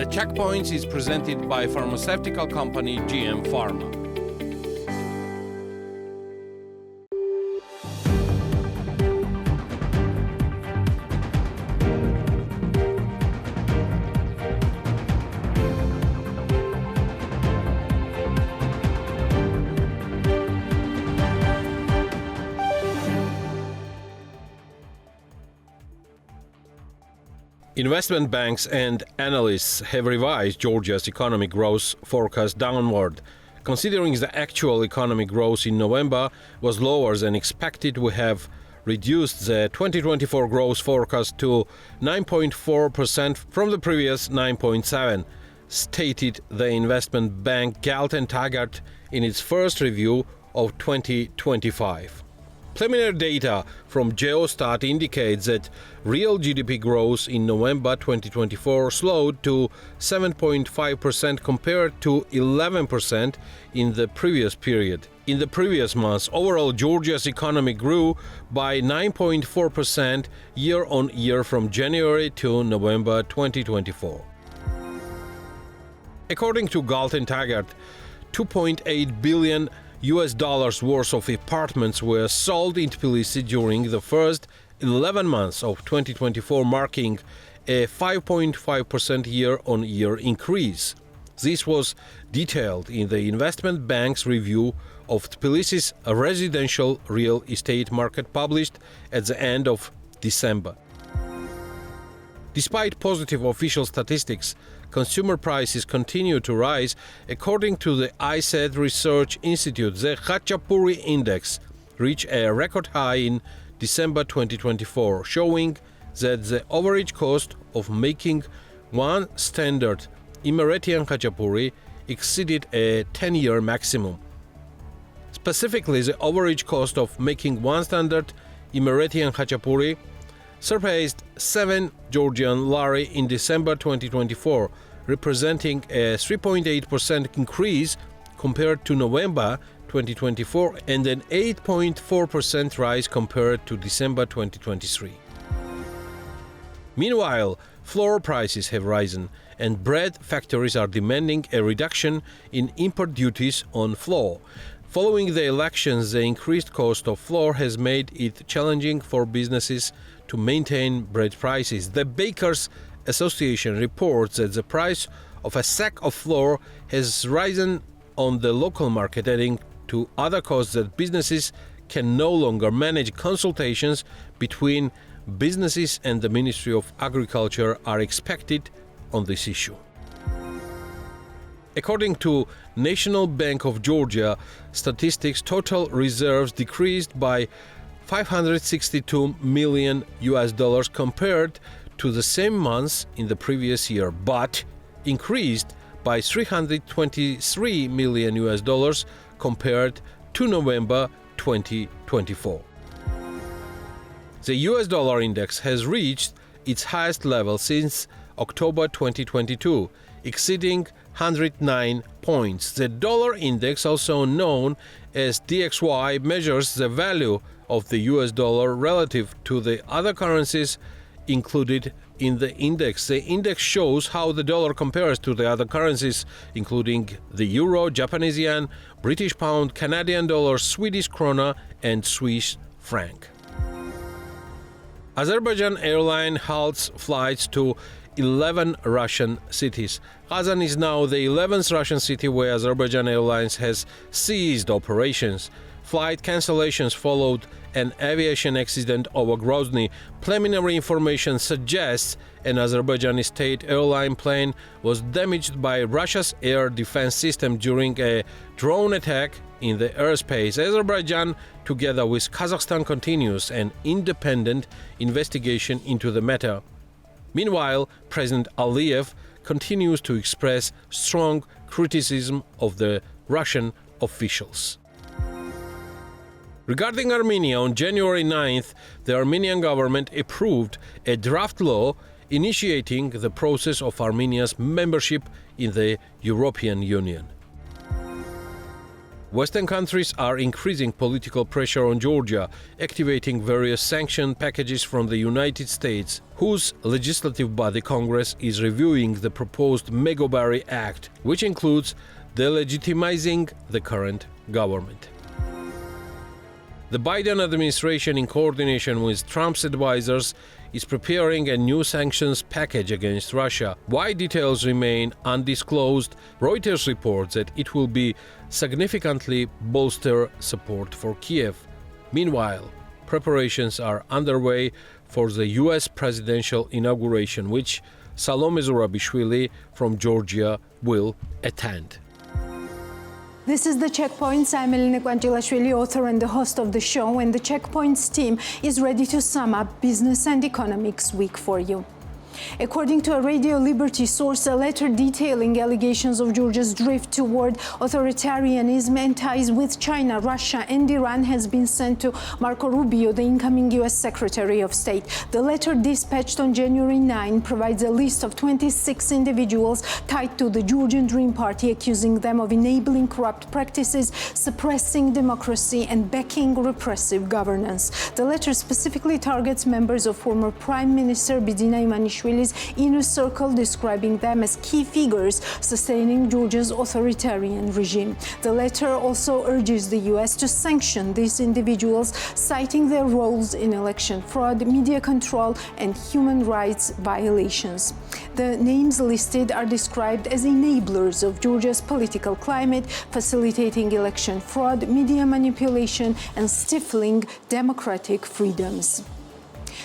The Checkpoints is presented by pharmaceutical company GM Pharma. Investment banks and analysts have revised Georgia's economic growth forecast downward. Considering the actual economic growth in November was lower than expected, we have reduced the 2024 growth forecast to 9.4% from the previous 9.7%, stated the investment bank Galton Taggart in its first review of 2025. Preliminary data from Geostat indicates that real GDP growth in November 2024 slowed to 7.5% compared to 11% in the previous period. In the previous months, overall Georgia's economy grew by 9.4% year-on-year from January to November 2024. According to Galton Taggart, $2.8 billion worth of apartments were sold in Tbilisi during the first 11 months of 2024, marking a 5.5% year-on-year increase. This was detailed in the investment bank's review of Tbilisi's residential real estate market published at the end of December. Despite positive official statistics, consumer prices continue to rise. According to the ISED Research Institute, the Khachapuri Index reached a record high in December 2024, showing that the average cost of making one standard Emiratian Khachapuri exceeded a 10-year maximum. Specifically, the average cost of making one standard Emiratian Khachapuri surpassed 7 Georgian lari in December 2024, representing a 3.8% increase compared to November 2024 and an 8.4% rise compared to December 2023. Meanwhile, flour prices have risen, and bread factories are demanding a reduction in import duties on flour. Following the elections, the increased cost of flour has made it challenging for businesses to maintain bread prices. The Bakers Association reports that the price of a sack of flour has risen on the local market, adding to other costs that businesses can no longer manage. Consultations between businesses and the Ministry of Agriculture are expected on this issue. According to National Bank of Georgia statistics, total reserves decreased by $562 million compared to the same months in the previous year, but increased by $323 million compared to November 2024. The US dollar index has reached its highest level since October 2022, exceeding 109 points. The dollar index, also known as DXY, measures the value of the US dollar relative to the other currencies included in the index. The index shows how the dollar compares to the other currencies, including the euro, Japanese yen, British pound, Canadian dollar, Swedish krona, and Swiss franc. Azerbaijan Airlines halts flights to 11 Russian cities. Kazan is now the 11th Russian city where Azerbaijan Airlines has ceased operations. Flight cancellations followed an aviation accident over Grozny. Preliminary information suggests an Azerbaijani state airline plane was damaged by Russia's air defense system during a drone attack in the airspace. Azerbaijan, together with Kazakhstan, continues an independent investigation into the matter. Meanwhile, President Aliyev continues to express strong criticism of the Russian officials. Regarding Armenia, on January 9th, the Armenian government approved a draft law initiating the process of Armenia's membership in the European Union. Western countries are increasing political pressure on Georgia, activating various sanction packages from the United States, whose legislative body Congress is reviewing the proposed Megobari Act, which includes delegitimizing the current government. The Biden administration, in coordination with Trump's advisors, is preparing a new sanctions package against Russia. Why details remain undisclosed, Reuters reports that it will be significantly bolster support for Kiev. Meanwhile, preparations are underway for the U.S. presidential inauguration, which Salome Zurabishvili from Georgia will attend. This is The Checkpoints. I'm Elena Quantilashvili, author and the host of the show, and the Checkpoints team is ready to sum up Business and Economics Week for you. According to a Radio Liberty source, a letter detailing allegations of Georgia's drift toward authoritarianism and ties with China, Russia, and Iran has been sent to Marco Rubio, the incoming U.S. Secretary of State. The letter, dispatched on January 9, provides a list of 26 individuals tied to the Georgian Dream Party, accusing them of enabling corrupt practices, suppressing democracy, and backing repressive governance. The letter specifically targets members of former Prime Minister Bidzina Ivanishvili's inner circle, describing them as key figures sustaining Georgia's authoritarian regime. The letter also urges the U.S. to sanction these individuals, citing their roles in election fraud, media control, and human rights violations. The names listed are described as enablers of Georgia's political climate, facilitating election fraud, media manipulation, and stifling democratic freedoms.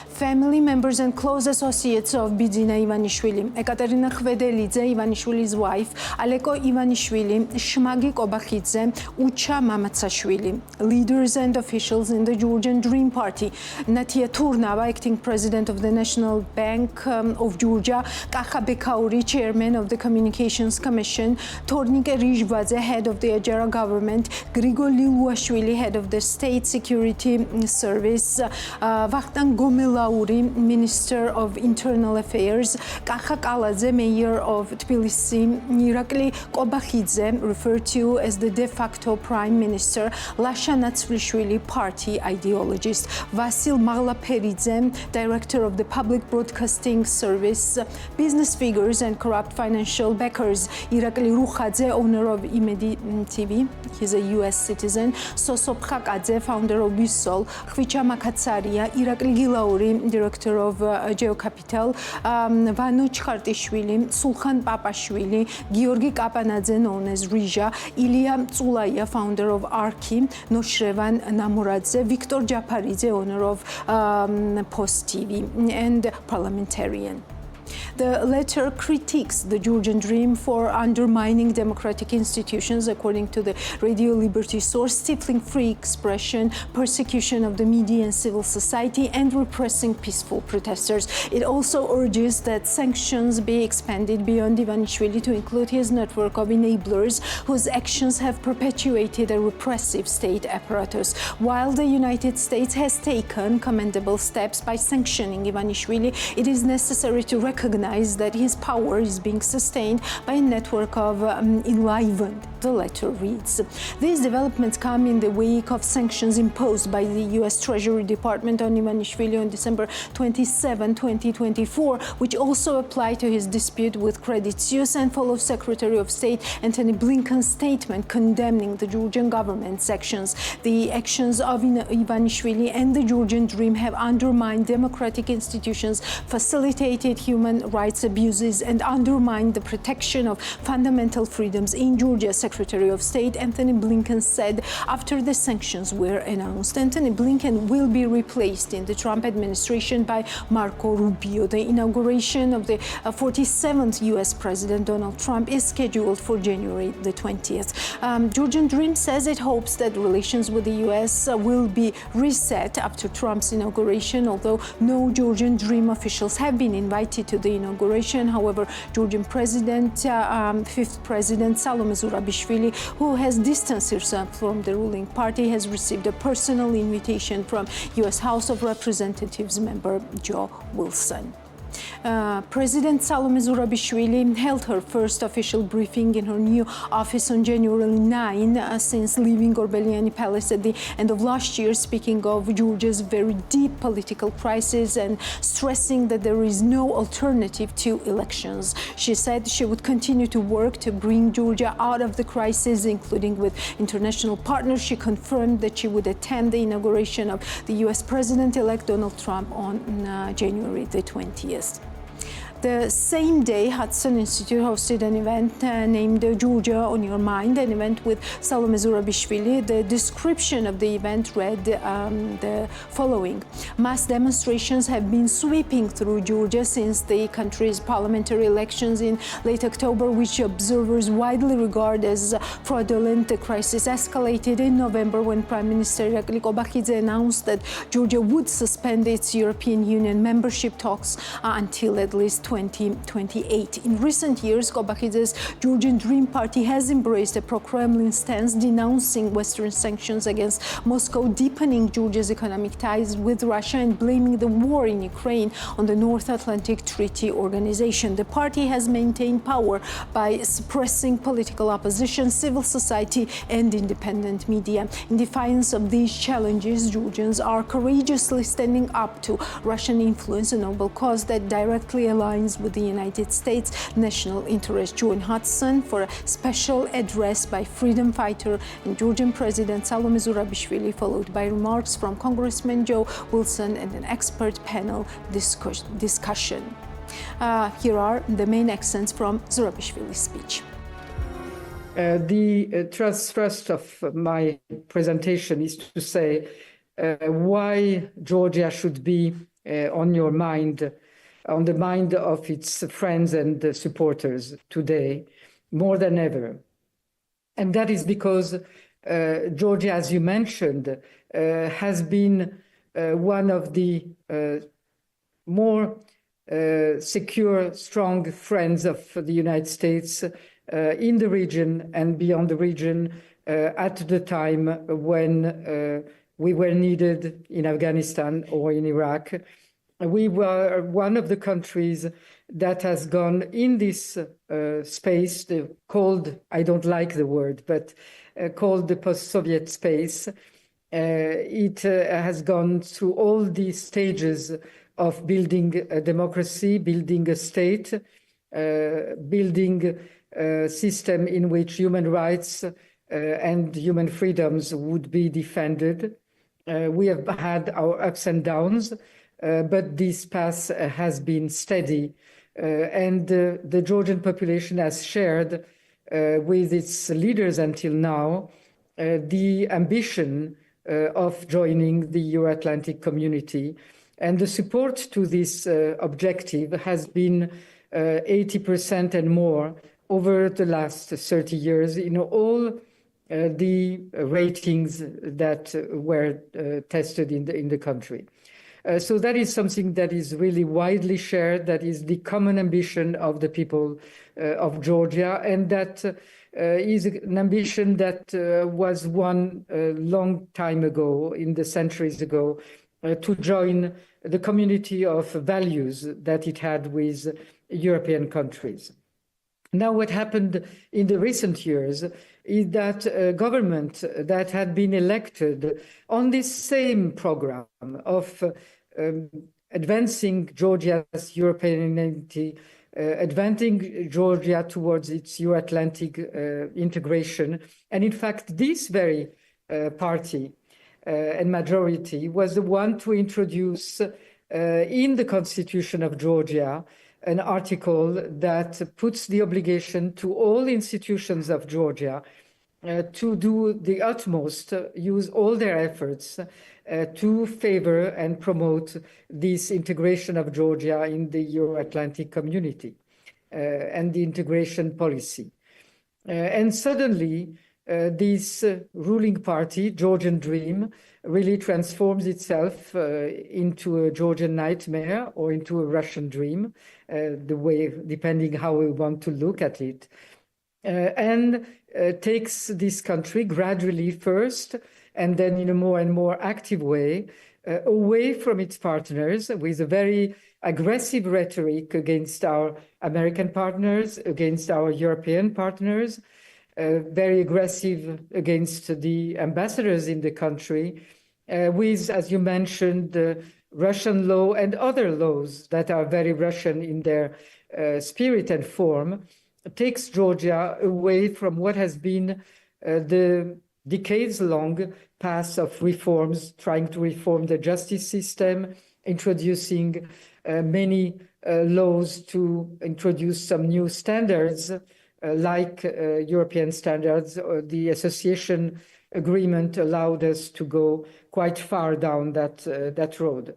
Family members and close associates of Bidzina Ivanishvili, Ekaterina Khvedelidze, Ivanishvili's wife, Aleko Ivanishvili, Shmagi Kobakhidze, Ucha Mamatsashvili, leaders and officials in the Georgian Dream Party, Natia Turnava, acting president of the National Bank of Georgia, Kakha Bekauri, chairman of the Communications Commission, Tornike Rizhvadze, head of the Ajara government, Grigor Liluashvili, head of the State Security Service, Vakhtan Gomela, Minister of Internal Affairs, Kakha Kaladze, Mayor of Tbilisi, Irakli Kobakhidze, referred to as the de facto Prime Minister, Lasha Natsvlishvili, party ideologist, Vasil Maglaperidze, Director of the Public Broadcasting Service, business figures and corrupt financial backers, Irakli Rukhadze, owner of Imedi TV, he's a US citizen, Soso Pkhakadze, founder of Bissol, Khvicha Makatsaria, Irakli Gilauri, Director of Geocapital, Vano Chkhartishvili, Sulkhan Papashvili, Georgi Kapanadze, known as Rija, Ilya Tsulaya, founder of Arki, Noshrevan Namuradze, Victor Japaridze, owner of Post TV, and parliamentarian. The letter critiques the Georgian Dream for undermining democratic institutions, according to the Radio Liberty source, stifling free expression, persecution of the media and civil society, and repressing peaceful protesters. It also urges that sanctions be expanded beyond Ivanishvili to include his network of enablers whose actions have perpetuated a repressive state apparatus. While the United States has taken commendable steps by sanctioning Ivanishvili, it is necessary to recognize that his power is being sustained by a network of enlivened, the letter reads. These developments come in the wake of sanctions imposed by the U.S. Treasury Department on Ivanishvili on December 27, 2024, which also apply to his dispute with Credit Suisse, and follow Secretary of State Antony Blinken's statement condemning the Georgian government's actions. The actions of Ivanishvili and the Georgian Dream have undermined democratic institutions, facilitated human rights abuses, and undermined the protection of fundamental freedoms in Georgia, Secretary of State Antony Blinken said after the sanctions were announced. Antony Blinken will be replaced in the Trump administration by Marco Rubio. The inauguration of the 47th U.S. President Donald Trump is scheduled for January the 20th. Georgian Dream says it hopes that relations with the U.S. will be reset after Trump's inauguration, although no Georgian Dream officials have been invited to the inauguration. However, Georgian President, fifth President Salome Zurabishvili, who has distanced herself from the ruling party, has received a personal invitation from U.S. House of Representatives member Joe Wilson. President Salome Zurabishvili held her first official briefing in her new office on January 9 since leaving Orbeliani Palace at the end of last year, speaking of Georgia's very deep political crisis and stressing that there is no alternative to elections. She said she would continue to work to bring Georgia out of the crisis, including with international partners. She confirmed that she would attend the inauguration of the US President-elect Donald Trump on January the 20th. The same day, Hudson Institute hosted an event named Georgia on Your Mind, an event with Salome Zurabishvili. The description of the event read the following. Mass demonstrations have been sweeping through Georgia since the country's parliamentary elections in late October, which observers widely regard as fraudulent. The crisis escalated in November when Prime Minister Irakli Kobakidze announced that Georgia would suspend its European Union membership talks until at least 2028. In recent years, Kobakidze's Georgian Dream Party has embraced a pro-Kremlin stance, denouncing Western sanctions against Moscow, deepening Georgia's economic ties with Russia, and blaming the war in Ukraine on the North Atlantic Treaty Organization. The party has maintained power by suppressing political opposition, civil society, and independent media. In defiance of these challenges, Georgians are courageously standing up to Russian influence, a noble cause that directly aligns with the United States national interest. Join Hudson for a special address by freedom fighter and Georgian President Salome Zurabishvili, followed by remarks from Congressman Joe Wilson and an expert panel discussion. Here are the main accents from Zurabishvili's speech. The thrust of my presentation is to say why Georgia should be on your mind, on the mind of its friends and supporters today, more than ever. And that is because Georgia, as you mentioned, has been one of the more secure, strong friends of the United States in the region and beyond the region at the time when we were needed in Afghanistan or in Iraq. We were one of the countries that has gone in this space, called, I don't like the word, but called the post-Soviet space. It has gone through all these stages of building a democracy, building a state, building a system in which human rights and human freedoms would be defended. We have had our ups and downs, but this path has been steady. And the Georgian population has shared with its leaders until now the ambition of joining the Euro-Atlantic community. And the support to this objective has been 80% and more over the last 30 years in all the ratings that were tested in the country. So that is something that is really widely shared, that is the common ambition of the people of Georgia, and that is an ambition that was won a long time ago, in the centuries ago, to join the community of values that it had with European countries. Now, what happened in the recent years is that a government that had been elected on this same program of advancing Georgia's European identity, advancing Georgia towards its Euro-Atlantic integration. And in fact, this very party and majority was the one to introduce in the Constitution of Georgia an article that puts the obligation to all institutions of Georgia to do the utmost, use all their efforts to favor and promote this integration of Georgia in the Euro-Atlantic community and the integration policy. And suddenly, this ruling party, Georgian Dream, really transforms itself into a Georgian nightmare or into a Russian dream, the way, depending how we want to look at it, and takes this country gradually first, and then in a more and more active way, away from its partners with a very aggressive rhetoric against our American partners, against our European partners, very aggressive against the ambassadors in the country, with, as you mentioned, Russian law and other laws that are very Russian in their spirit and form, takes Georgia away from what has been the decades-long path of reforms, trying to reform the justice system, introducing many laws to introduce some new standards, like European standards. The association agreement allowed us to go quite far down that road.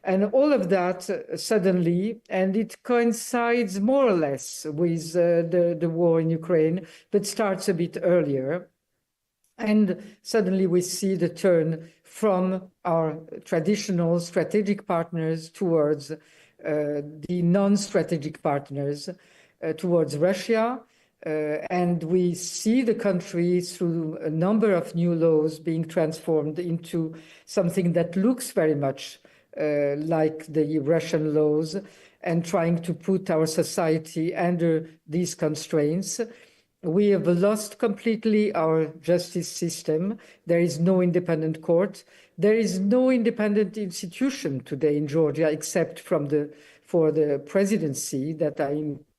And all of that suddenly, and it coincides more or less with the war in Ukraine, but starts a bit earlier. And suddenly we see the turn from our traditional strategic partners towards the non-strategic partners, towards Russia. And we see the country through a number of new laws being transformed into something that looks very much like the Russian laws, and trying to put our society under these constraints. We have lost completely our justice system. There is no independent court. There is no independent institution today in Georgia, except for the presidency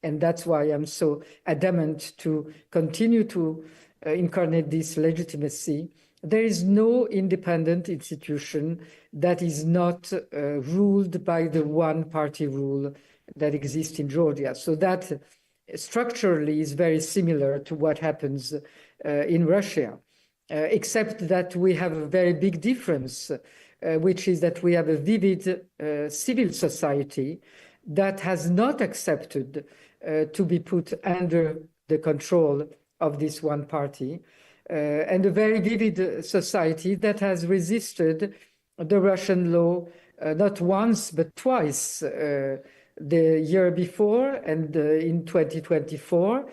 and that's why I'm so adamant to continue to incarnate this legitimacy. There is no independent institution that is not ruled by the one-party rule that exists in Georgia. So that structurally is very similar to what happens in Russia, except that we have a very big difference, which is that we have a vivid civil society that has not accepted to be put under the control of this one party, and a very vivid society that has resisted the Russian law not once but twice, the year before and in 2024,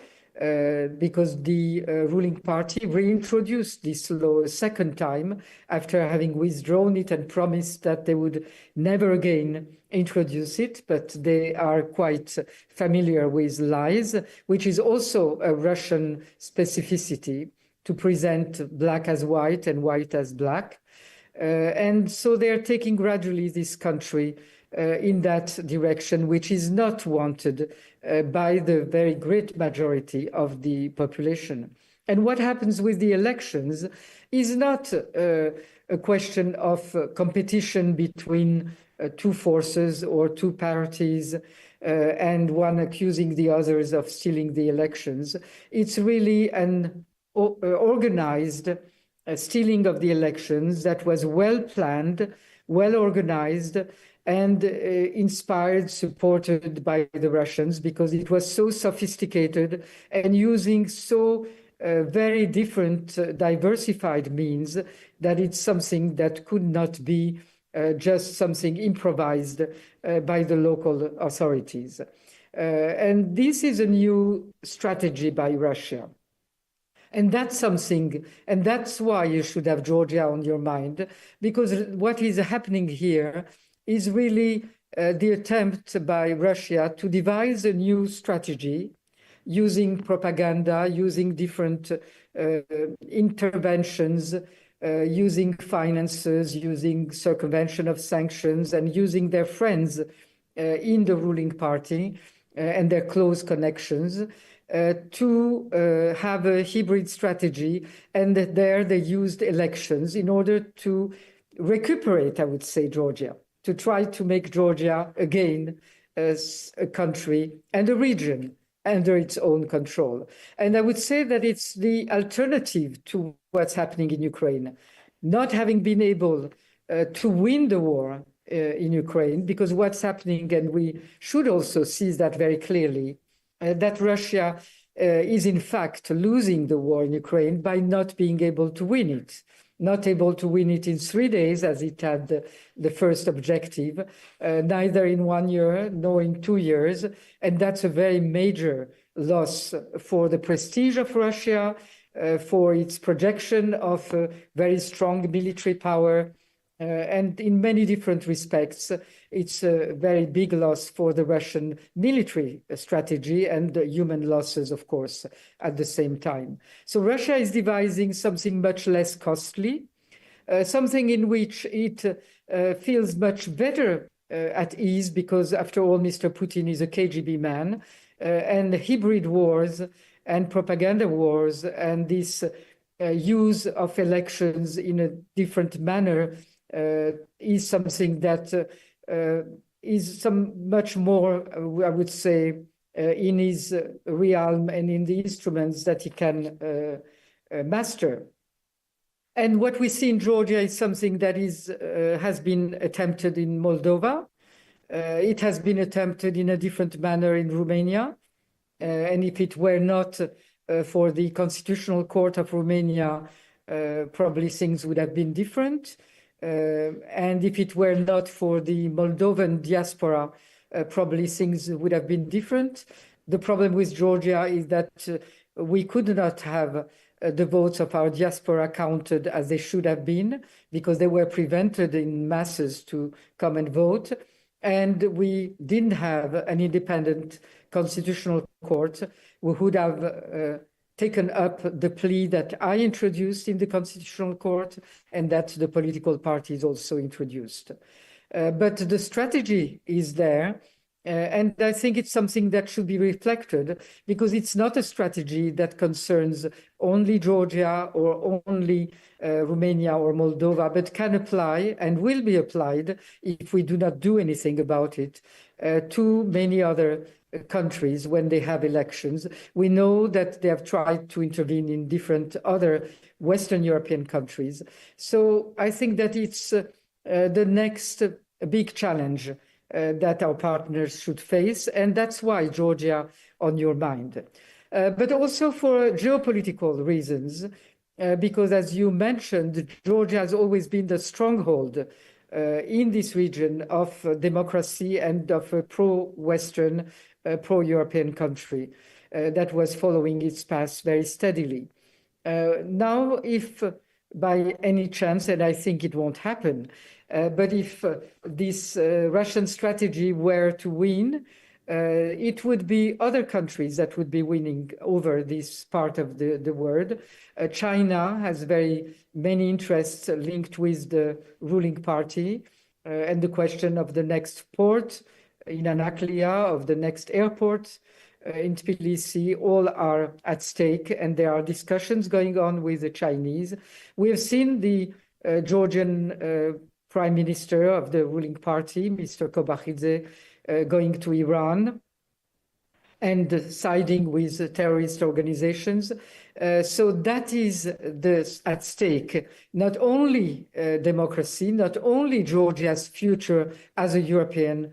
because the ruling party reintroduced this law a second time after having withdrawn it and promised that they would never again introduce it. But they are quite familiar with lies, which is also a Russian specificity, to present black as white and white as black. And so they're taking gradually this country in that direction, which is not wanted by the very great majority of the population. And what happens with the elections is not a question of competition between two forces or two parties, and one accusing the others of stealing the elections. It's really an organized stealing of the elections that was well planned, well organized, and inspired, supported by the Russians, because it was so sophisticated and using so very different, diversified means, that it's something that could not be just something improvised by the local authorities. And this is a new strategy by Russia. And that's something, and that's why you should have Georgia on your mind, because what is happening here is really the attempt by Russia to devise a new strategy using propaganda, using different interventions, using finances, using circumvention of sanctions, and using their friends in the ruling party and their close connections to have a hybrid strategy. And there they used elections in order to recuperate, I would say, Georgia, to try to make Georgia again as a country and a region under its own control. And I would say that it's the alternative to what's happening in Ukraine, not having been able to win the war in Ukraine, because what's happening, and we should also see that very clearly, that Russia is in fact losing the war in Ukraine by not being able to win it. Not able to win it in 3 days, as it had the first objective, neither in 1 year nor in 2 years. And that's a very major loss for the prestige of Russia, for its projection of very strong military power, And in many different respects, it's a very big loss for the Russian military strategy and human losses, of course, at the same time. So Russia is devising something much less costly, something in which it feels much better at ease, because after all, Mr. Putin is a KGB man, and hybrid wars and propaganda wars and this use of elections in a different manner is something that is much more, I would say, in his realm and in the instruments that he can master. And what we see in Georgia is something that has been attempted in Moldova. It has been attempted in a different manner in Romania. And if it were not for the Constitutional Court of Romania, probably things would have been different. And if it were not for the Moldovan diaspora, probably things would have been different. The problem with Georgia is that we could not have the votes of our diaspora counted as they should have been, because they were prevented in masses to come and vote. And we didn't have an independent constitutional court who would have taken up the plea that I introduced in the Constitutional Court and that the political parties also introduced. But the strategy is there. And I think it's something that should be reflected, because it's not a strategy that concerns only Georgia or only Romania or Moldova, but can apply and will be applied, if we do not do anything about it, to many other countries when they have elections. We know that they have tried to intervene in different other Western European countries. So I think that it's the next big challenge that our partners should face. And that's why Georgia on your mind. But also for geopolitical reasons, because as you mentioned, Georgia has always been the stronghold in this region of democracy and of a pro-Western, pro-European country that was following its path very steadily. Now, if by any chance, and I think it won't happen, but if this Russian strategy were to win, it would be other countries that would be winning over this part of the world. China has very many interests linked with the ruling party, and the question of the next port in Anaklia, of the next airport in Tbilisi, all are at stake, and there are discussions going on with the Chinese. We have seen the Georgian Prime Minister of the ruling party, Mr. Kobakhidze, going to Iran and siding with terrorist organizations. So that is at stake, not only democracy, not only Georgia's future as a European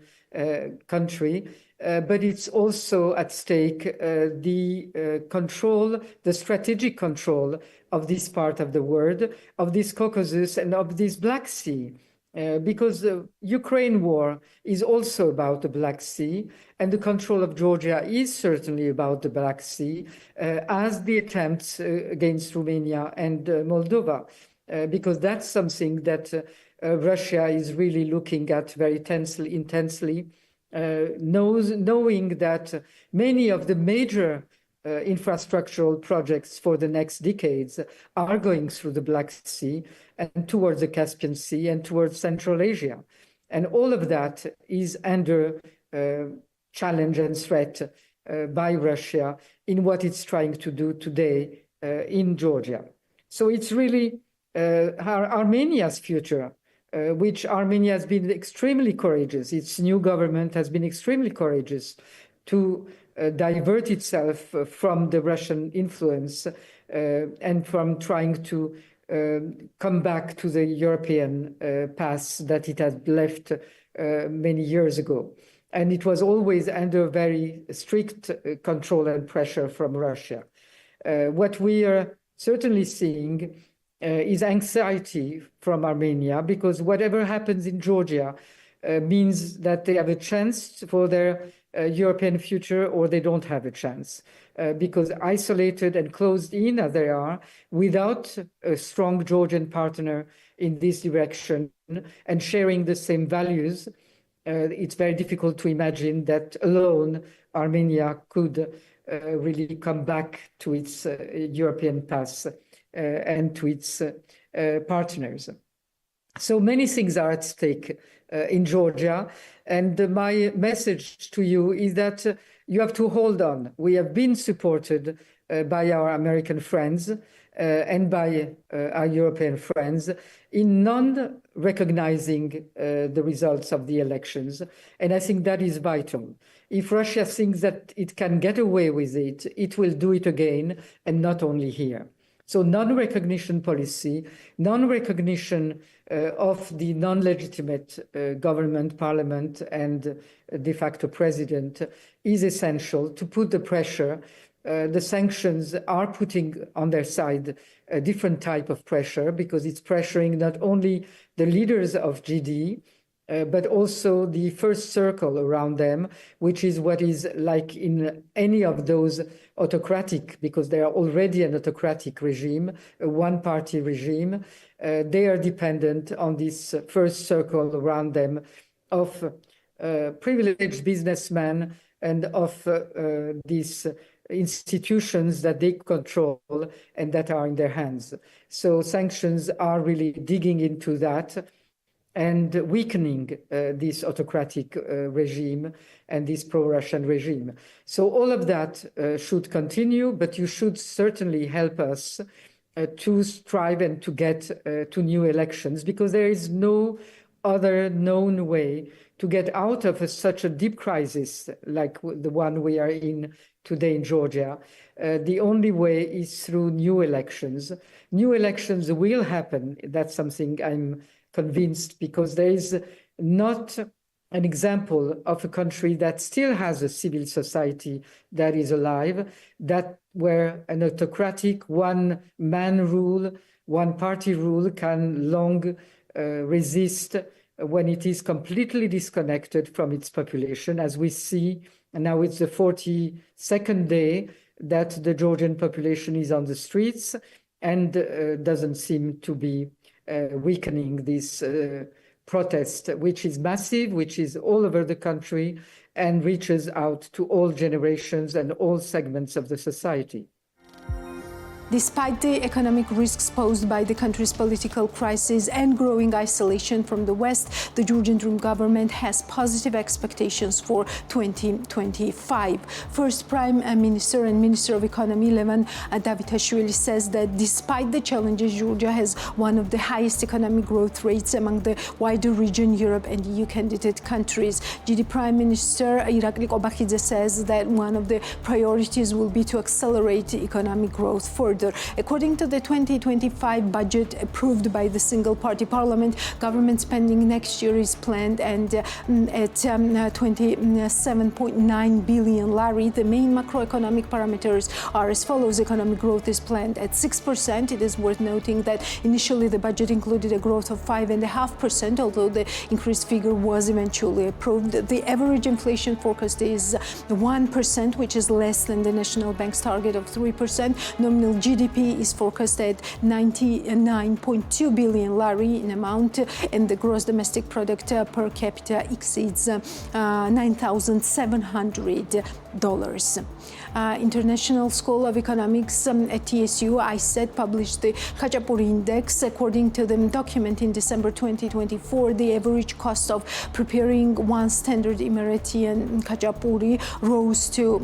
country, but it's also at stake the control, the strategic control of this part of the world, of this Caucasus and of this Black Sea. Because the Ukraine war is also about the Black Sea, and the control of Georgia is certainly about the Black Sea, as the attempts against Romania and Moldova, because that's something that Russia is really looking at very intensely, knowing that many of the major infrastructural projects for the next decades are going through the Black Sea and towards the Caspian Sea and towards Central Asia. And all of that is under challenge and threat by Russia in what it's trying to do today in Georgia. So it's really Armenia's future, which Armenia has been extremely courageous. Its new government has been extremely courageous to divert itself from the Russian influence and from trying to come back to the European path that it had left many years ago. And it was always under very strict control and pressure from Russia. What we are certainly seeing is anxiety from Armenia, because whatever happens in Georgia means that they have a chance for their European future, or they don't have a chance. Because isolated and closed in as they are, without a strong Georgian partner in this direction and sharing the same values, it's very difficult to imagine that alone Armenia could really come back to its European path and to its partners. So many things are at stake in Georgia. And my message to you is that you have to hold on. We have been supported by our American friends and by our European friends in non-recognizing the results of the elections. And I think that is vital. If Russia thinks that it can get away with it, it will do it again, and not only here. So non-recognition policy, non-recognition of the non-legitimate government, parliament, and de facto president is essential to put the pressure. The sanctions are putting on their side a different type of pressure, because it's pressuring not only the leaders of GD, but also the first circle around them, which is what is like in any of those autocratic, because they are already an autocratic regime, a one-party regime. They are dependent on this first circle around them of privileged businessmen and of these institutions that they control and that are in their hands. So sanctions are really digging into that and weakening this autocratic regime and this pro-Russian regime. So all of that should continue, but you should certainly help us to strive and to get to new elections, because there is no other known way to get out of such a deep crisis like the one we are in today in Georgia. The only way is through new elections. New elections will happen. That's something I'm convinced, because there is not an example of a country that still has a civil society that is alive, that where an autocratic one-man rule, one-party rule can long resist when it is completely disconnected from its population, as we see. And now it's the 42nd day that the Georgian population is on the streets and doesn't seem to be weakening this protest, which is massive, which is all over the country and reaches out to all generations and all segments of the society. Despite the economic risks posed by the country's political crisis and growing isolation from the West, the Georgian Dream government has positive expectations for 2025. First Prime Minister and Minister of Economy Levan Davitashvili says that despite the challenges, Georgia has one of the highest economic growth rates among the wider region, Europe and EU candidate countries. GD Prime Minister Irakli Qobakhidze says that one of the priorities will be to accelerate economic growth further. According to the 2025 budget approved by the single-party parliament, government spending next year is planned and at 27.9 billion lari. The main macroeconomic parameters are as follows. Economic growth is planned at 6%. It is worth noting that initially the budget included a growth of 5.5%, although the increased figure was eventually approved. The average inflation forecast is 1%, which is less than the National Bank's target of 3%. Nominal GDP is forecast at 99.2 billion lari in amount, and the gross domestic product per capita exceeds $9,700. International School of Economics at TSU, ISET, published the Khachapuri Index. According to the document, in December 2024, the average cost of preparing one standard Emiratian khachapuri rose to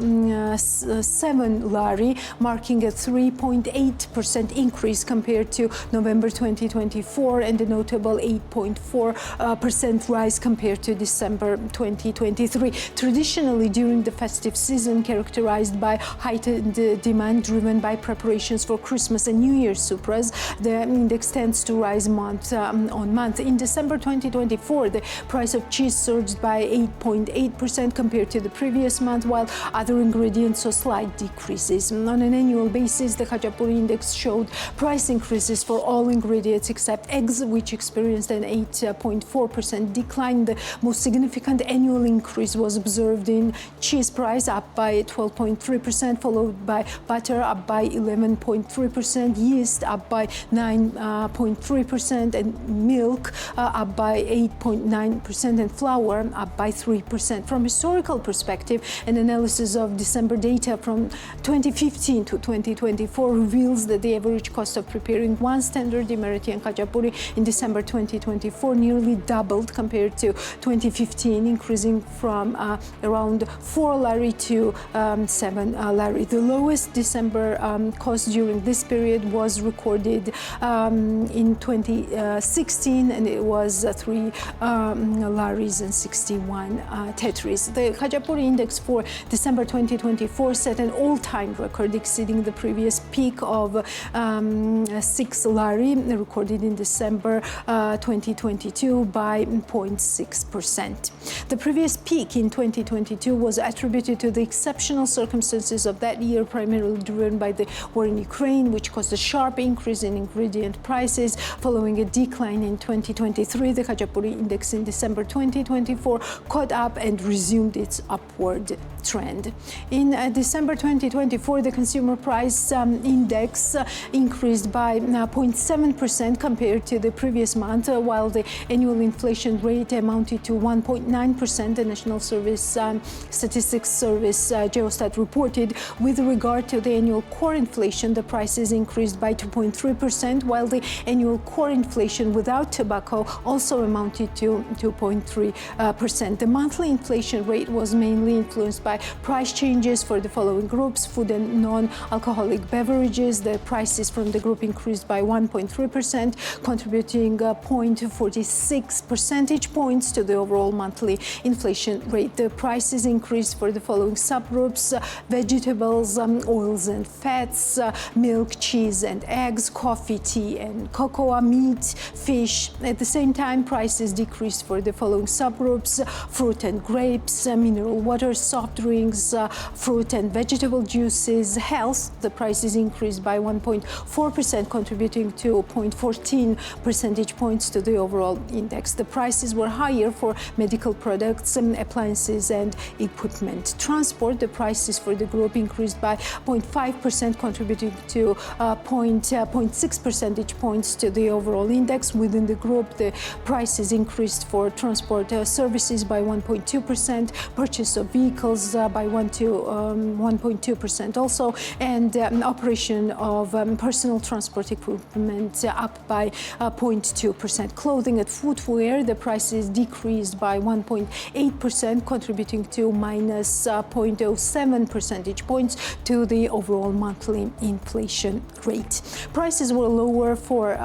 7 lari, marking a 3.8% increase compared to November 2024 and a notable 8.4% rise compared to December 2023. Traditionally, during the festive season characterized by heightened demand driven by preparations for Christmas and New Year's supras, the index tends to rise month on month. In December 2024, the price of cheese surged by 8.8% compared to the previous month, while other ingredients saw slight decreases. On an annual basis, the Khachapuri index showed price increases for all ingredients except eggs, which experienced an 8.4% decline. The most significant annual increase was observed in cheese price, up by 12.3%, followed by butter, up by 11.3%, yeast, up by 9.3%, and milk, up by 8.9%, and flour, up by 3%. From historical perspective, an analysis of December data from 2015 to 2024 reveals that the average cost of preparing one standard Emirati and Khachapuri in December 2024 nearly doubled compared to 2015, increasing from around 4 lari to 7 lari. The lowest December cost during this period was recorded in 2016, and it was 3 laris and 61 tetris. The Khachapuri index for December 2024 set an all-time record, exceeding the previous peak of 6 lari recorded in December 2022 by 0.6%. The previous peak in 2022 was attributed to the exceptional circumstances of that year, primarily driven by the war in Ukraine, which caused a sharp increase in ingredient prices. Following a decline in 2023, the Khachapuri index in December 2024 caught up and resumed its upward trend. In December 2024, the consumer price index increased by 0.7% compared to the previous month, while the annual inflation rate amounted to 1.9%. The National Statistics Service Geostat reported. With regard to the annual core inflation, the prices increased by 2.3%, while the annual core inflation without tobacco also amounted to 2.3%. The monthly inflation rate was mainly influenced by price changes for the following groups: food and non-alcoholic beverages. The prices from the group increased by 1.3%, contributing 0.46 percentage points to the overall monthly inflation rate. The prices increased for the following subgroups: vegetables, oils and fats, milk, cheese and eggs, coffee, tea and cocoa, meat, fish. At the same time, prices decreased for the following subgroups: fruit and grapes, mineral water, soft drinks, fruit and vegetable juices. Health, the prices increased by 1.4%, contributing to 0.14 percentage points to the overall index. The prices were higher for medical products, appliances and equipment. Transport, the prices for the group increased by 0.5%, contributing to 0.6 percentage points to the overall index. Within the group, the prices increased for transport services by 1.2%, purchase of vehicles by 1.2% also, and operation of personal transport equipment up by 0.2%. Clothing and footwear, the prices decreased by 1.8%, contributing to minus 0.07 percentage points to the overall monthly inflation rate. Prices were lower for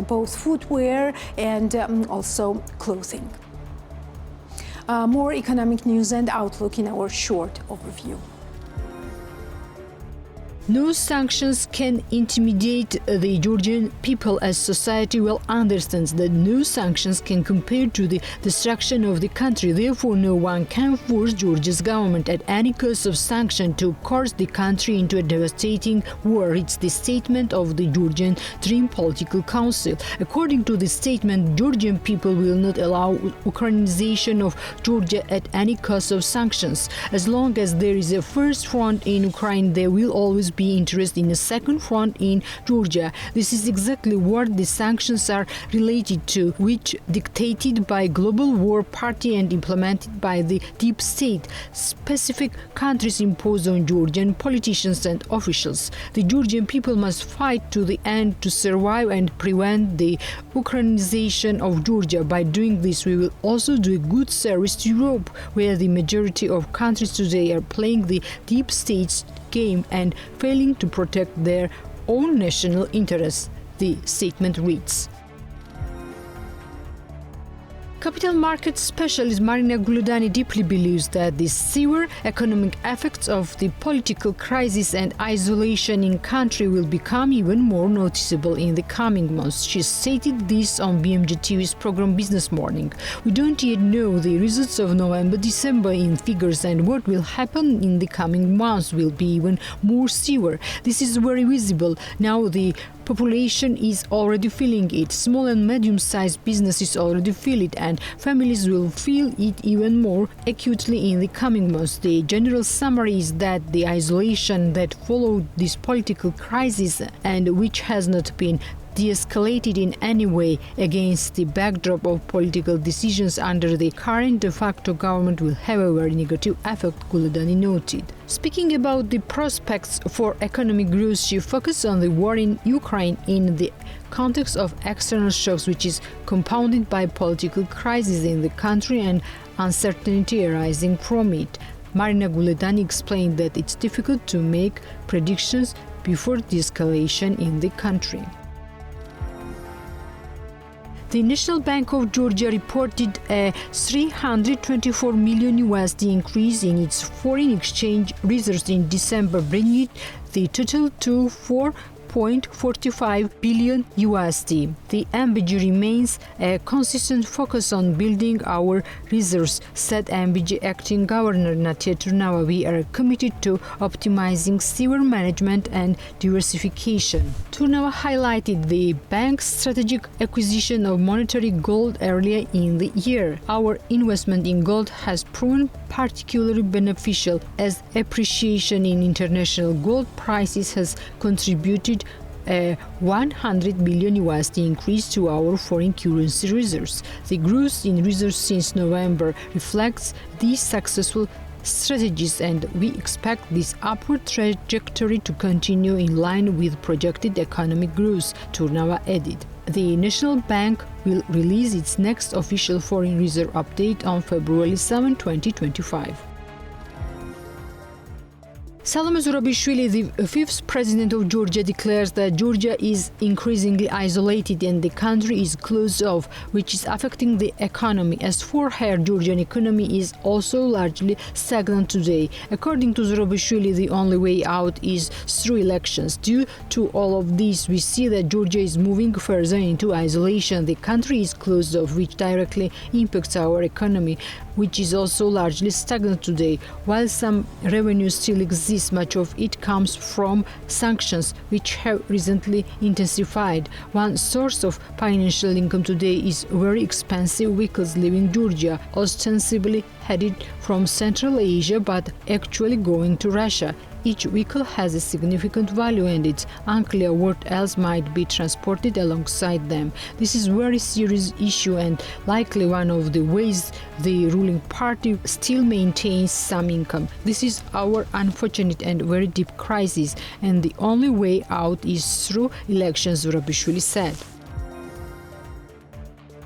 both footwear and also clothing. More economic news and outlook in our short overview. No sanctions can intimidate the Georgian people, as society well understands that no sanctions can compare to the destruction of the country. Therefore, no one can force Georgia's government at any cost of sanction to coerce the country into a devastating war. It's the statement of the Georgian Dream Political Council. According to the statement, Georgian people will not allow Ukrainization of Georgia at any cost of sanctions. As long as there is a first front in Ukraine, there will always be interest in a second front in Georgia. This is exactly what the sanctions are related to, which dictated by Global War Party and implemented by the deep state. Specific countries impose on Georgian politicians and officials. The Georgian people must fight to the end to survive and prevent the Ukrainization of Georgia. By doing this, we will also do a good service to Europe, where the majority of countries today are playing the deep state's game and failing to protect their own national interests, the statement reads. Capital market specialist Marina Guledani deeply believes that the severe economic effects of the political crisis and isolation in country will become even more noticeable in the coming months. She stated this on BMG TV's program Business Morning. We don't yet know the results of November-December in figures, and what will happen in the coming months will be even more severe. This is very visible. Now the population is already feeling it. Small and medium-sized businesses already feel it, and families will feel it even more acutely in the coming months. The general summary is that the isolation that followed this political crisis, and which has not been de-escalated in any way against the backdrop of political decisions under the current de facto government, will have a very negative effect, Guledani noted. Speaking about the prospects for economic growth, she focused on the war in Ukraine in the context of external shocks, which is compounded by political crisis in the country and uncertainty arising from it. Marina Guledani explained that it's difficult to make predictions before de-escalation in the country. The National Bank of Georgia reported a $324 million increase in its foreign exchange reserves in December, bringing the total to $4.45 billion. The MBG remains a consistent focus on building our reserves, said MBG Acting Governor Natia Turnava. We are committed to optimizing sewer management and diversification. Turnava highlighted the bank's strategic acquisition of monetary gold earlier in the year. Our investment in gold has proven particularly beneficial, as appreciation in international gold prices has contributed a $100 million increase to our foreign currency reserves. The growth in reserves since November reflects these successful strategies, and we expect this upward trajectory to continue in line with projected economic growth, Turnava added. The National Bank will release its next official foreign reserve update on February 7, 2025. Salome Zurabishvili, the fifth president of Georgia, declares that Georgia is increasingly isolated and the country is closed off, which is affecting the economy. As for her, Georgian economy is also largely stagnant today. According to Zurabishvili, the only way out is through elections. Due to all of this, we see that Georgia is moving further into isolation. The country is closed off, which directly impacts our economy, which is also largely stagnant today. While some revenue still exists, much of it comes from sanctions, which have recently intensified. One source of financial income today is very expensive vehicles leaving Georgia, ostensibly headed from Central Asia but actually going to Russia. Each vehicle has a significant value, and it's unclear what else might be transported alongside them. This is a very serious issue and likely one of the ways the ruling party still maintains some income. This is our unfortunate and very deep crisis, and the only way out is through elections, Zurabishvili said.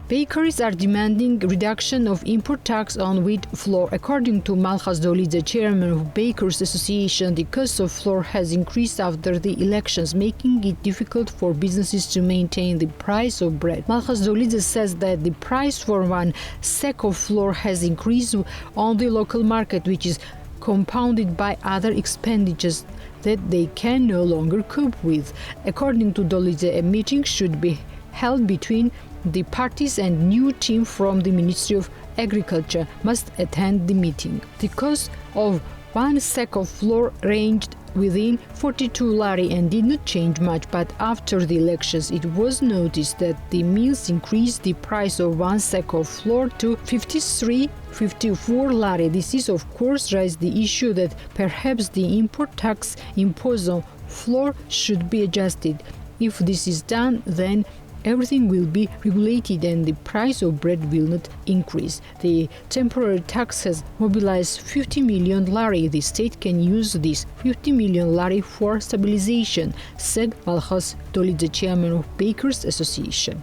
Bakers are demanding reduction of import tax on wheat flour. According to Malkhas Dolidze, chairman of Bakers Association, the cost of flour has increased after the elections, making it difficult for businesses to maintain the price of bread. Malkhas Dolidze says that the price for one sack of flour has increased on the local market, which is compounded by other expenditures that they can no longer cope with. According to Dolidze, a meeting should be held between the parties, and new team from the Ministry of Agriculture must attend the meeting. The cost of one sack of flour ranged within 42 lari and did not change much, but after the elections it was noticed that the mills increased the price of one sack of flour to 53-54 lari. This is of course raised the issue that perhaps the import tax imposed on flour should be adjusted. If this is done, then everything will be regulated and the price of bread will not increase. The temporary tax has mobilized 50 million lari. The state can use this 50 million lari for stabilization, said Malkhas Dolidze, chairman of Bakers Association.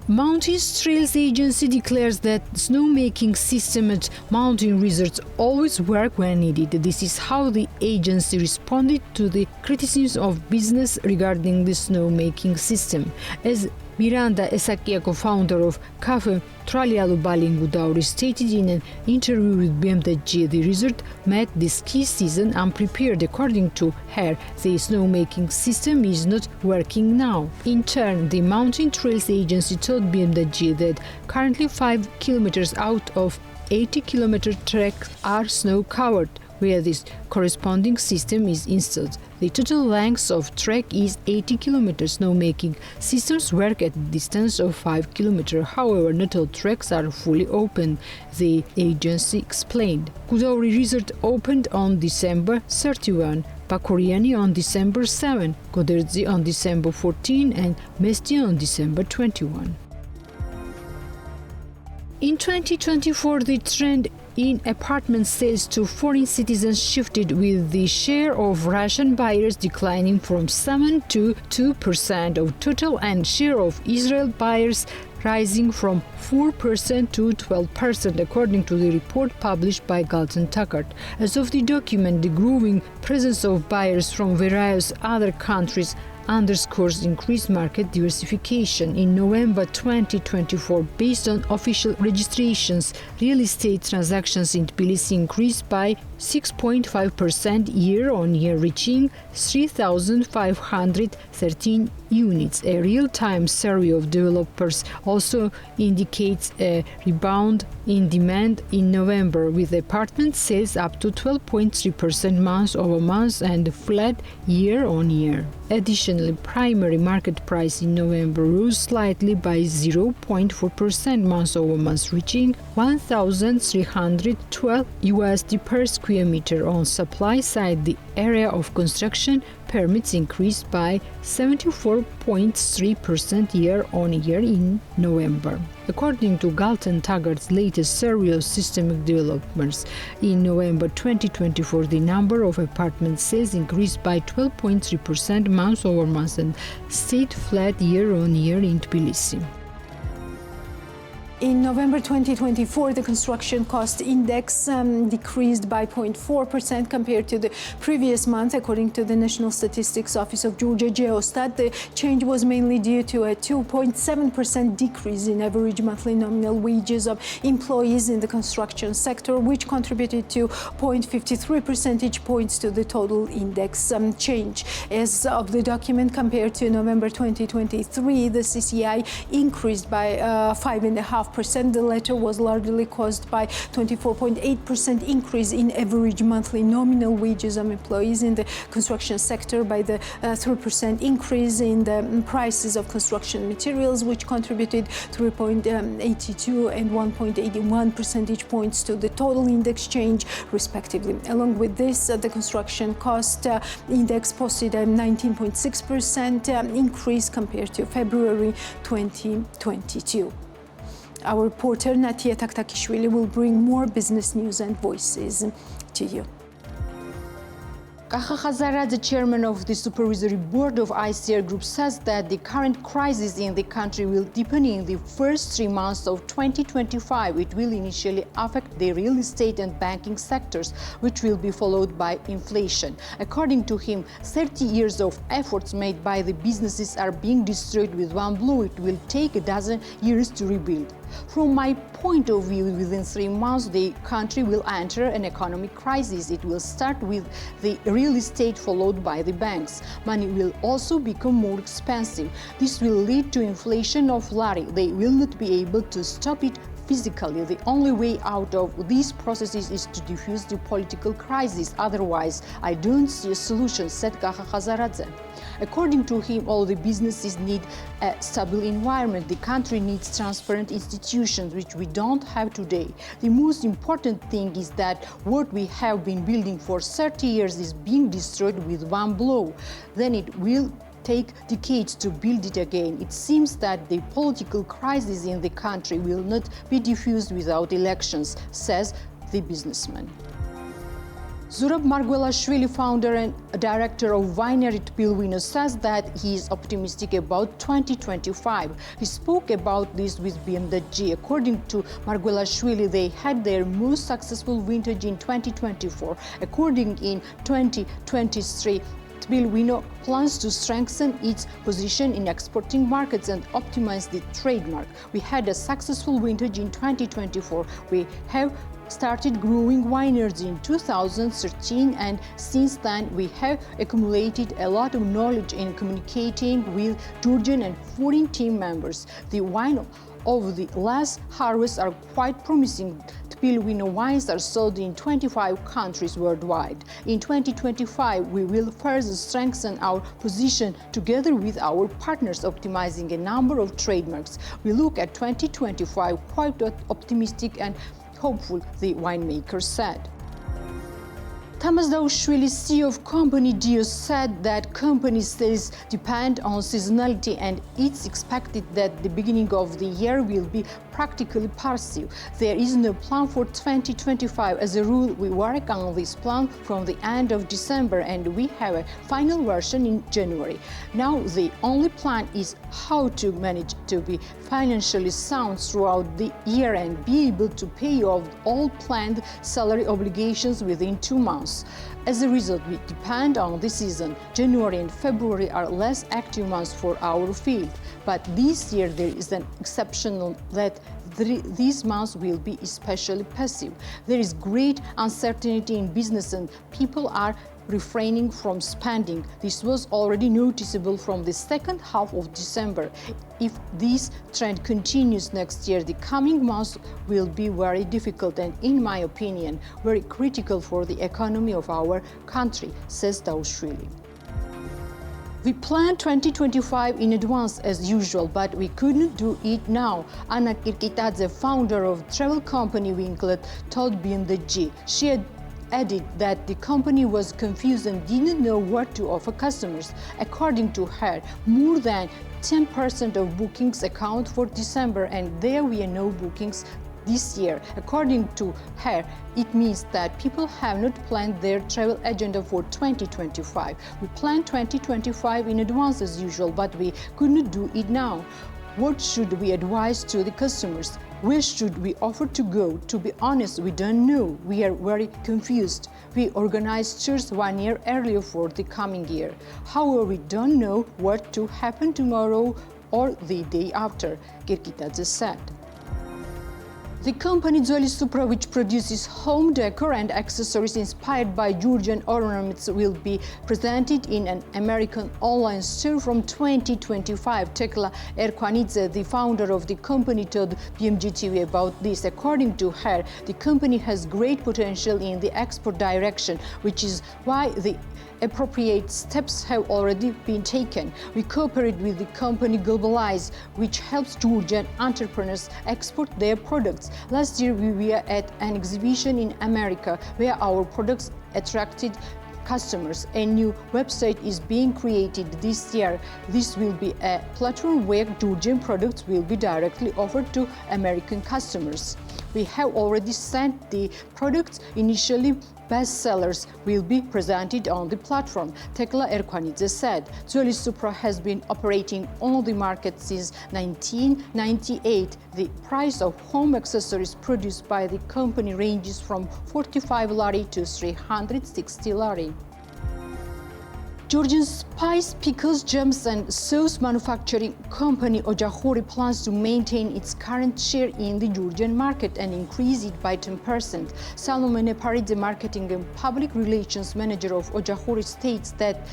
Mountains Trails Agency declares that snowmaking system at mountain resorts always work when needed. This is how the agency responded to the criticisms of business regarding the snowmaking system. As Miranda Esakia, co-founder of Cafe Tralialubali in Gudauri, stated in an interview with BMWG the resort met this ski season unprepared. According to her, the snowmaking system is not working now. In turn, the Mountain Trails Agency told BMWG that currently 5 kilometers out of 80-kilometer tracks are snow-covered, where this corresponding system is installed. The total length of track is 80 kilometers. Snowmaking systems work at a distance of 5 kilometers. However, not all tracks are fully open, the agency explained. Gudauri Resort opened on December 31, Pakoriani on December 7, Goderdzi on December 14, and Mesti on December 21. In 2024, the trend in apartment sales to foreign citizens shifted, with the share of Russian buyers declining from 7 to 2% of total and share of Israel buyers rising from 4% to 12%, according to the report published by Galton Taggart. As of the document, the growing presence of buyers from various other countries underscores increased market diversification. In November 2024, based on official registrations, real estate transactions in Tbilisi increased by 6.5% year-on-year, reaching 3,513 units. A real-time survey of developers also indicates a rebound in demand in November, with apartment sales up to 12.3% month-over-month and flat year-on-year. Additionally, primary market price in November rose slightly by 0.4% month-over-month, reaching $1,312 per square meter. On supply side, the area of construction permits increased by 74.3% year-on-year in November. According to Galton Taggart's latest survey of systemic developers, in November 2024, the number of apartment sales increased by 12.3% month-over-month and stayed flat year-on-year in Tbilisi. In November 2024, the construction cost index decreased by 0.4% compared to the previous month, according to the National Statistics Office of Georgia, Geostat. The change was mainly due to a 2.7% decrease in average monthly nominal wages of employees in the construction sector, which contributed to 0.53 percentage points to the total index change. As of the document, compared to November 2023, the CCI increased by 5.5%. The latter was largely caused by 24.8% increase in average monthly nominal wages of employees in the construction sector, by the 3% increase in the prices of construction materials, which contributed 3.82 and 1.81 percentage points to the total index change, respectively. Along with this, the construction cost index posted a 19.6% increase compared to February 2022. Our reporter Natia Taktakishvili will bring more business news and voices to you. Kaha Khazaradze, chairman of the supervisory board of ICR Group, says that the current crisis in the country will deepen in the first 3 months of 2025. It will initially affect the real estate and banking sectors, which will be followed by inflation. According to him, 30 years of efforts made by the businesses are being destroyed with one blow. It will take a dozen years to rebuild. From my point of view, within 3 months, the country will enter an economic crisis. It will start with the real estate, followed by the banks. Money will also become more expensive. This will lead to inflation of lari. They will not be able to stop it physically. The only way out of these processes is to defuse the political crisis. Otherwise, I don't see a solution, said Kaha Khazaradze. According to him, all the businesses need a stable environment. The country needs transparent institutions, which we don't have today. The most important thing is that what we have been building for 30 years is being destroyed with one blow. Then it will take decades to build it again. It seems that the political crisis in the country will not be diffused without elections, says the businessman. Zurab Margvelashvili, founder and director of Winery Tbilvino, says that he is optimistic about 2025. He spoke about this with BMWG. According to Margvelashvili, they had their most successful vintage in 2024. According in 2023, Tbil Vino plans to strengthen its position in exporting markets and optimize the trademark. We had a successful vintage in 2024. We have started growing vineyards in 2013, and since then we have accumulated a lot of knowledge in communicating with Georgian and foreign team members. The wine of the last harvest are quite promising. Tbil Vino wines are sold in 25 countries worldwide. In 2025, we will further strengthen our position together with our partners, optimizing a number of trademarks. We look at 2025 quite optimistic and hopeful, the winemaker said. Tamas Davutshvili, CEO of company Dios, said that company sales depend on seasonality and it's expected that the beginning of the year will be practically passive. There is no plan for 2025. As a rule, we work on this plan from the end of December and we have a final version in January. Now the only plan is how to manage to be financially sound throughout the year and be able to pay off all planned salary obligations within 2 months. As a result, we depend on the season. January and February are less active months for our field, but this year there is an exception that these months will be especially passive. There is great uncertainty in business and people are refraining from spending. This was already noticeable from the second half of December. If this trend continues next year, the coming months will be very difficult and, in my opinion, very critical for the economy of our country, says Davutshvili. We planned 2025 in advance as usual, but we couldn't do it now. Anna Kirkitadze, founder of travel company Winklet, told BMDG. She had added that the company was confused and didn't know what to offer customers. According to her, more than 10% of bookings account for December and there were no bookings this year. According to her, it means that people have not planned their travel agenda for 2025. We planned 2025 in advance as usual, but we couldn't do it now. What should we advise to the customers? Where should we offer to go? To be honest, we don't know. We are very confused. We organized tours 1 year earlier for the coming year. However, we don't know what to happen tomorrow or the day after, Kirkitadze said. The company Dzoli Supra, which produces home decor and accessories inspired by Georgian ornaments, will be presented in an American online store from 2025. Tekla Erkwanidze, the founder of the company, told BMG TV about this. According to her, the company has great potential in the export direction, which is why the appropriate steps have already been taken. We cooperate with the company Globalize, which helps Georgian entrepreneurs export their products. Last year, we were at an exhibition in America where our products attracted customers. A new website is being created this year. This will be a platform where Georgian products will be directly offered to American customers. We have already sent the products. Initially, bestsellers will be presented on the platform, Tekla Erkwanidze said. Dzoli Supra has been operating on the market since 1998. The price of home accessories produced by the company ranges from 45 lari to 360 lari. Georgian spice, pickles, jams and sauce manufacturing company Ojakhori plans to maintain its current share in the Georgian market and increase it by 10%. Salome Neparidze, marketing and public relations manager of Ojakhori, states that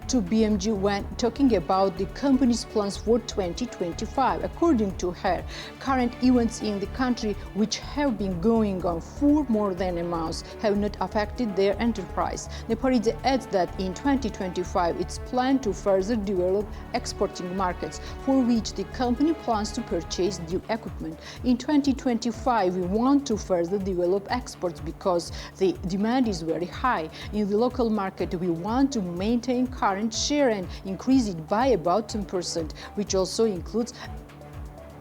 to BMG when talking about the company's plans for 2025. According to her, current events in the country, which have been going on for more than a month, have not affected their enterprise. Neparidze adds that in 2025, it's planned to further develop exporting markets, for which the company plans to purchase new equipment. In 2025, we want to further develop exports because the demand is very high. In the local market, we want to maintain current share and increase it by about 10%, which also includes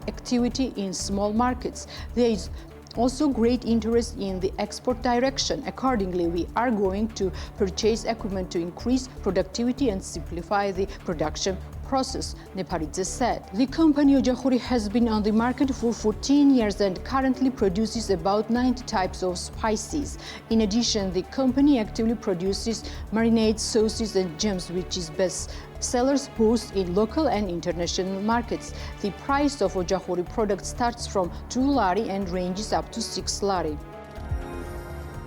activity in small markets. There is also great interest in the export direction. Accordingly, we are going to purchase equipment to increase productivity and simplify the production process, Neparidze said. The company Ojakhuri has been on the market for 14 years and currently produces about 90 types of spices. In addition, the company actively produces marinades, sauces and jams, which is best sellers both in local and international markets. The price of Ojakhuri products starts from 2 lari and ranges up to 6 lari.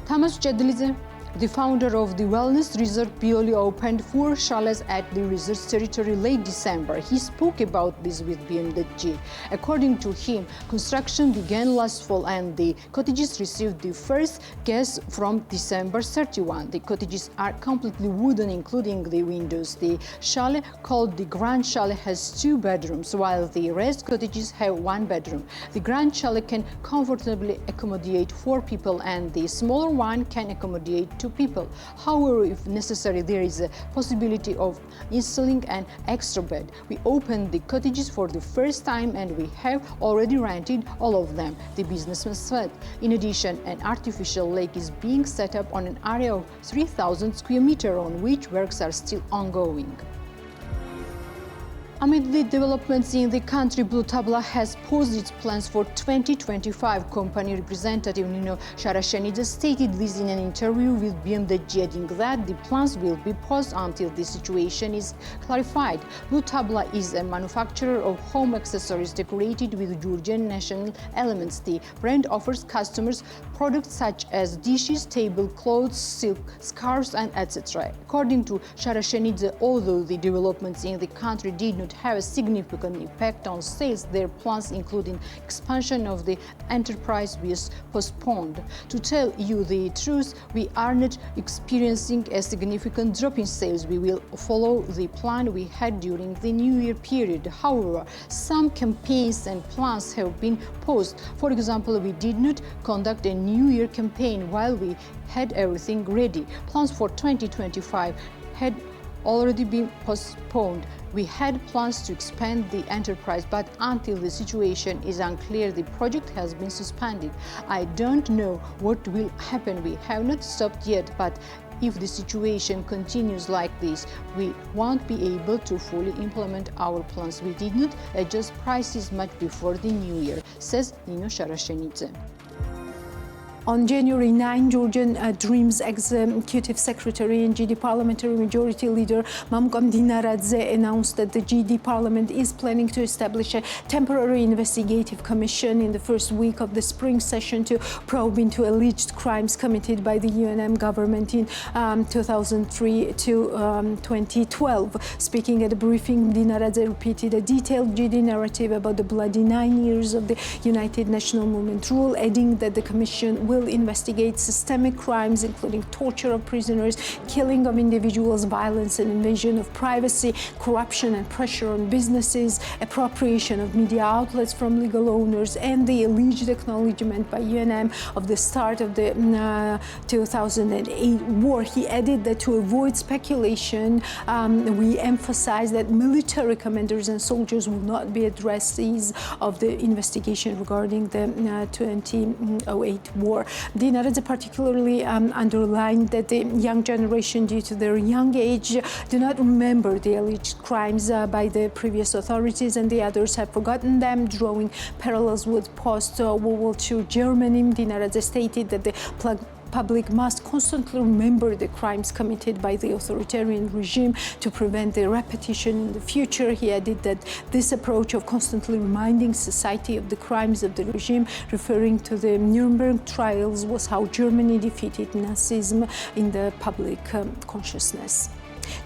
Tamas Chedlidze, the founder of the Wellness Resort Bioli, opened 4 chalets at the resort's territory late December. He spoke about this with BMDG. According to him, construction began last fall and the cottages received the first guests from December 31. The cottages are completely wooden, including the windows. The chalet, called the Grand Chalet, has 2 bedrooms, while the rest cottages have 1 bedroom. The Grand Chalet can comfortably accommodate 4 people and the smaller one can accommodate 2 people. However, if necessary, there is a possibility of installing an extra bed. We opened the cottages for the first time and we have already rented all of them, the businessman said. In addition, an artificial lake is being set up on an area of 3,000 square meters on which works are still ongoing. Amid the developments in the country, Blue Tabla has paused its plans for 2025. Company representative Nino Sharashenidze stated this in an interview with BMDG, adding that the plans will be paused until the situation is clarified. Blue Tabla is a manufacturer of home accessories decorated with Georgian national elements. The brand offers customers products such as dishes, tablecloths, silk scarves, and etc. According to Sharashenidze, although the developments in the country did not have a significant impact on sales, their plans, including expansion of the enterprise, was postponed. To tell you the truth, we are not experiencing a significant drop in sales. We will follow the plan we had during the New Year period. However, some campaigns and plans have been paused. For example, we did not conduct a New Year campaign while we had everything ready. Plans for 2025 had already been postponed. We had plans to expand the enterprise, but until the situation is unclear, the project has been suspended. I don't know what will happen. We have not stopped yet, but if the situation continues like this, we won't be able to fully implement our plans. We did not adjust prices much before the New Year, says Nino Sharashenidze. On January 9, Georgian Dreams Executive Secretary and GD Parliamentary Majority Leader Mamukam Dinaradze announced that the GD Parliament is planning to establish a temporary investigative commission in the first week of the spring session to probe into alleged crimes committed by the UNM government in 2003 to 2012. Speaking at a briefing, Dinaradze repeated a detailed GD narrative about the bloody 9 years of the United National Movement rule, adding that the commission will investigate systemic crimes including torture of prisoners, killing of individuals, violence and invasion of privacy, corruption and pressure on businesses, appropriation of media outlets from legal owners, and the alleged acknowledgement by UNM of the start of the 2008 war. He added that to avoid speculation, we emphasize that military commanders and soldiers will not be addressees of the investigation regarding the 2008 war. Dinaradze particularly underlined that the young generation, due to their young age, do not remember the alleged crimes by the previous authorities, and the others have forgotten them, drawing parallels with post-World War II Germany. Dinaradze stated that the public must constantly remember the crimes committed by the authoritarian regime to prevent their repetition in the future. He added that this approach of constantly reminding society of the crimes of the regime, referring to the Nuremberg trials, was how Germany defeated Nazism in the public consciousness.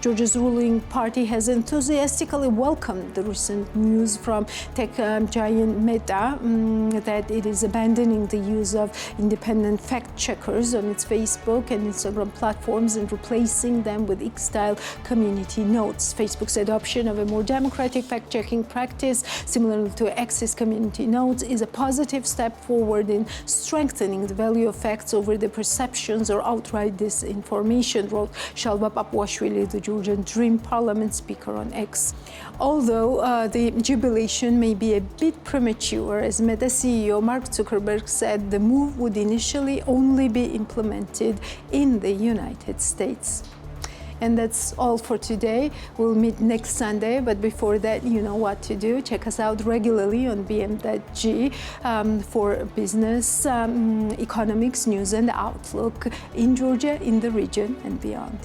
Georgia's ruling party has enthusiastically welcomed the recent news from tech giant Meta that it is abandoning the use of independent fact-checkers on its Facebook and Instagram platforms and replacing them with X-style community notes. Facebook's adoption of a more democratic fact-checking practice, similar to X's community notes, is a positive step forward in strengthening the value of facts over the perceptions or outright disinformation, wrote Shalva Papuashvili, the Georgian Dream Parliament speaker, on X. Although the jubilation may be a bit premature, as Meta CEO Mark Zuckerberg said, the move would initially only be implemented in the United States. And that's all for today. We'll meet next Sunday, but before that, you know what to do. Check us out regularly on bm.g for business, economics, news, and outlook in Georgia, in the region, and beyond.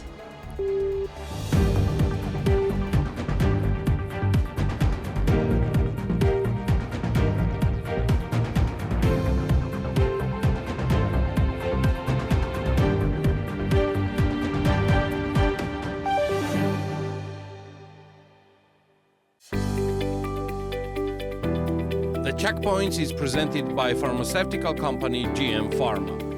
The Checkpoints is presented by pharmaceutical company GM Pharma.